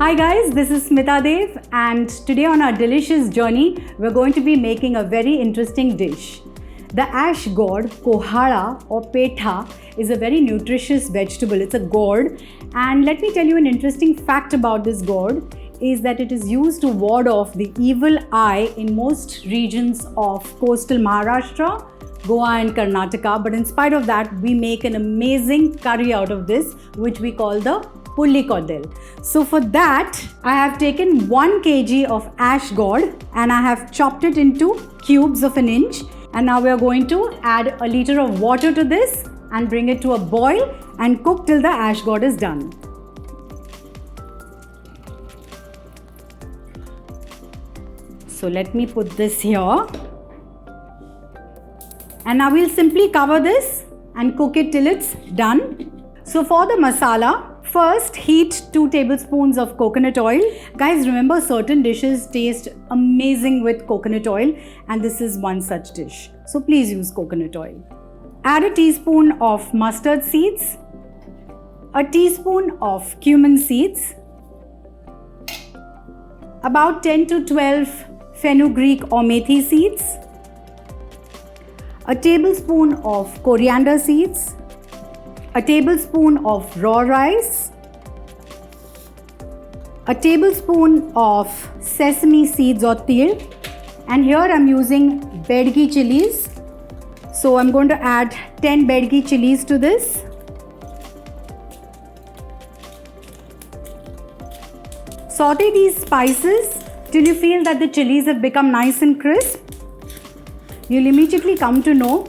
Hi guys, this is Smita Dev, and today on our delicious journey, we're going to be making a very interesting dish. The ash gourd, kohara or petha, is a very nutritious vegetable. It's a gourd, and let me tell you an interesting fact about this gourd is that it is used to ward off the evil eye in most regions of coastal Maharashtra, Goa and Karnataka. But in spite of that, we make an amazing curry out of this, which we call the pulli kodil. So for that, I have taken 1 kg of ash gourd and I have chopped it into cubes of 1 inch. And now we are going to add a liter of water to this and bring it to a boil and cook till the ash gourd is done. So let me put this here. And now we'll simply cover this and cook it till it's done. So for the masala, first heat 2 tablespoons of coconut oil. Guys, remember certain dishes taste amazing with coconut oil, and this is one such dish. So please use coconut oil. Add a teaspoon of mustard seeds, a teaspoon of cumin seeds, about 10 to 12 fenugreek or methi seeds, a tablespoon of coriander seeds, a tablespoon of raw rice, a tablespoon of sesame seeds or til, and here I'm using bedgi chilies. So I'm going to add 10 bedgi chilies to this. Saute these spices till you feel that the chilies have become nice and crisp. You'll immediately come to know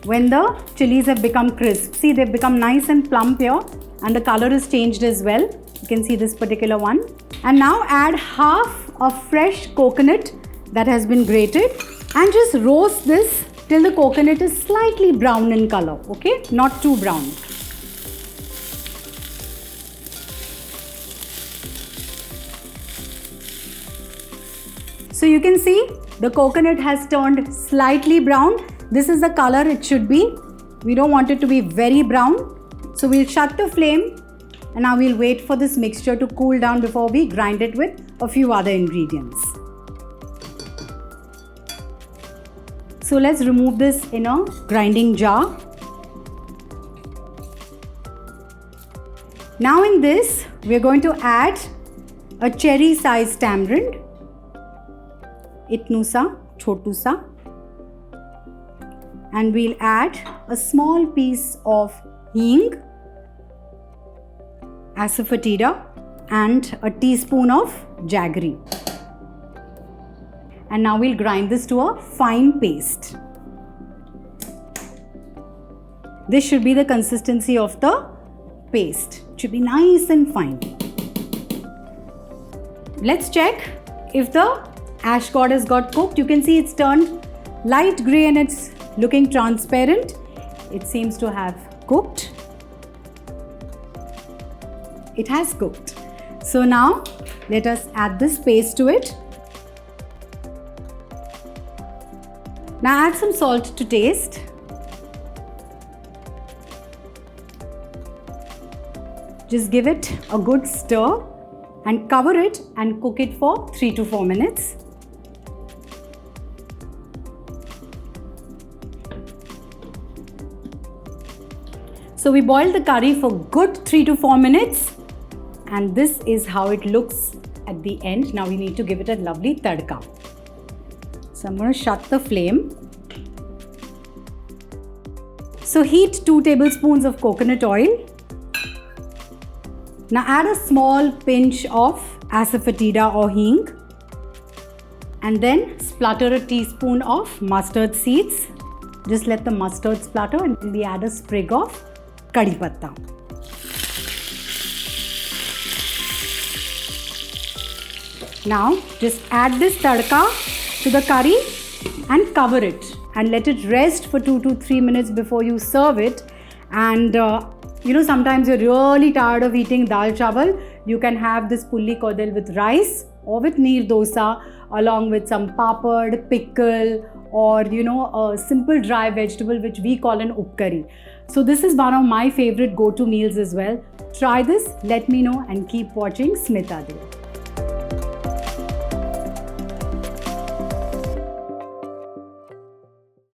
when the chilies have become crisp. See, they've become nice and plump here, and the color is changed as well. You can see this particular one. And now add half of fresh coconut that has been grated and just roast this till the coconut is slightly brown in color, okay? Not too brown. So you can see the coconut has turned slightly brown. This is the color it should be. We don't want it to be very brown. So we'll shut the flame and now we'll wait for this mixture to cool down before we grind it with a few other ingredients. So let's remove this in a grinding jar. Now in this, we're going to add a cherry sized tamarind. Itnu sa, chotu sa. And we'll add a small piece of hing, asafoetida, and a teaspoon of jaggery. And now we'll grind this to a fine paste. This should be the consistency of the paste. It should be nice and fine. Let's check if the ash gourd has got cooked. You can see it's turned light grey and it's looking transparent. It seems to have cooked. It has cooked. So now let us add this paste to it. Now add some salt to taste. Just give it a good stir and cover it and cook it for 3 to 4 minutes. So we boiled the curry for good 3 to 4 minutes, and this is how it looks at the end. Now we need to give it a lovely tadka. So I'm going to shut the flame. So heat 2 tablespoons of coconut oil. Now add a small pinch of asafoetida or hing, and then splutter a teaspoon of mustard seeds. Just let the mustard splutter, and we add a sprig of Kadi patta. Now just add this tadka to the curry and cover it and let it rest for 2 to 3 minutes before you serve it. And sometimes you're really tired of eating dal chawal. You can have this pulli kodil with rice or with neer dosa along with some papad, pickle, or a simple dry vegetable which we call an uppkari. So this is one of my favorite go-to meals as well. Try this, let me know, and keep watching Smita Dev.